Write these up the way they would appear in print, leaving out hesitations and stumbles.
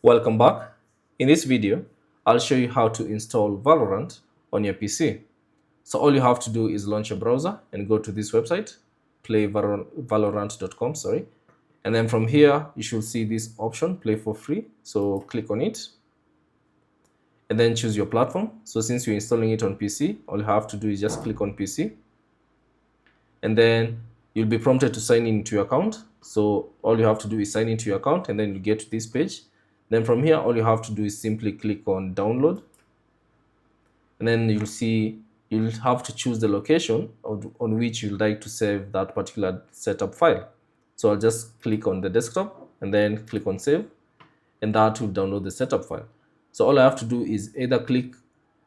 Welcome back. In this video, I'll show you how to install Valorant on your PC. So all you have to do is launch your browser and go to this website, playvalorant.com, sorry. And then from here, you should see this option, play for free. So click on it and then choose your platform. So since you're installing it on PC, all you have to do is just click on PC. And then you'll be prompted to sign into your account. So all you have to do is sign into your account and then you get to this page. Then from here, all you have to do is simply click on download. And then you'll have to choose the location on which you'd like to save that particular setup file. So I'll just click on the desktop and then click on save, and that will download the setup file. So all I have to do is either click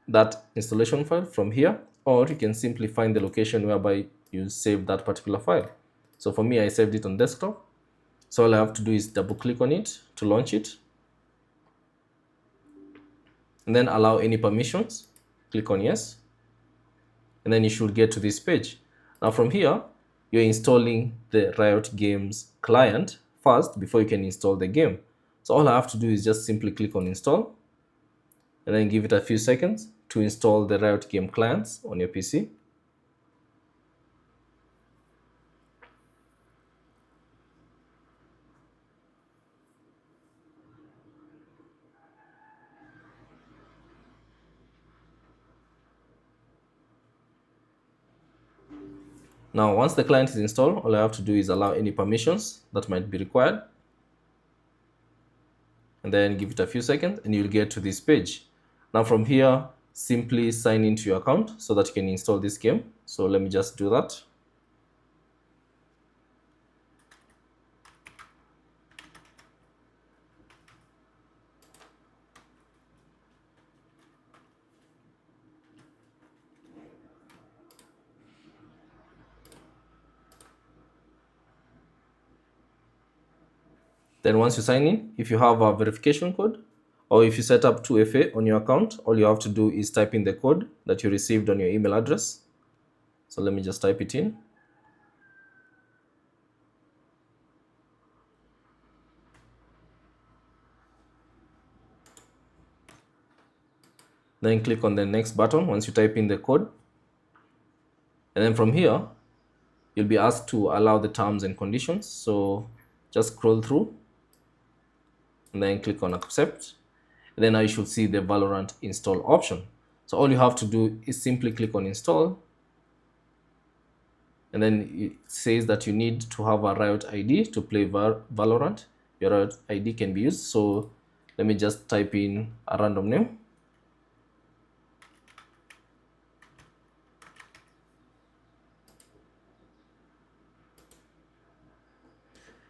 that installation file from here, or you can simply find the location whereby you save that particular file. So for me, I saved it on desktop. So all I have to do is double click on it to launch it. And then allow any permissions, click on yes, and then you should get to this page. Now from here, you're installing the Riot Games client first before you can install the game. So all I have to do is just simply click on install, and then give it a few seconds to install the Riot Game clients on your PC. Now, once the client is installed, all I have to do is allow any permissions that might be required. And then give it a few seconds and you'll get to this page. Now from here, simply sign into your account so that you can install this game. So let me just do that. Then once you sign in, if you have a verification code or if you set up 2FA on your account, all you have to do is type in the code that you received on your email address. So let me just type it in. Then click on the next button once you type in the code. And then from here, you'll be asked to allow the terms and conditions. So just scroll through and then click on accept. And then now you should see the Valorant install option. So all you have to do is simply click on install. And then it says that you need to have a Riot ID to play Valorant. Your Riot ID can be used. So let me just type in a random name.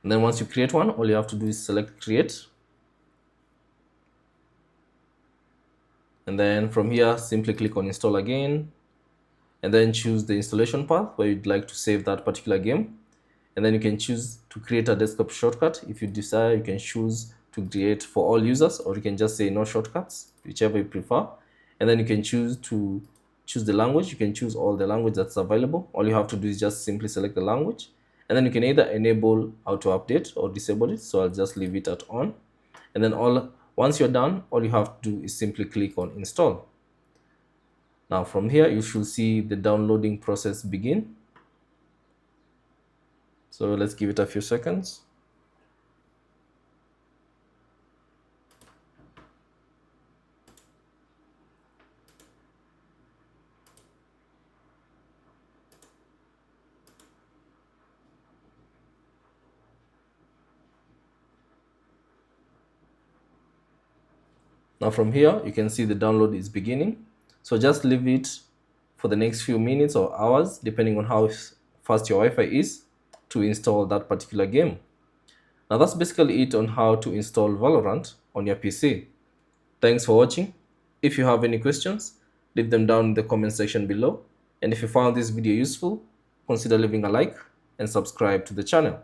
And then once you create one, all you have to do is select create. And then from here, simply click on install again. And then choose the installation path where you'd like to save that particular game. And then you can choose to create a desktop shortcut. If you desire, you can choose to create for all users, or you can just say no shortcuts, whichever you prefer. And then you can choose the language. You can choose all the language that's available. All you have to do is just simply select the language. And then you can either enable auto update or disable it. So I'll just leave it at on. And then once you're done, all you have to do is simply click on install. Now from here, you should see the downloading process begin. So let's give it a few seconds. Now from here, you can see the download is beginning. So just leave it for the next few minutes or hours, depending on how fast your Wi-Fi is, to install that particular game. Now that's basically it on how to install Valorant on your PC. Thanks for watching. If you have any questions, leave them down in the comment section below. And if you found this video useful, consider leaving a like and subscribe to the channel.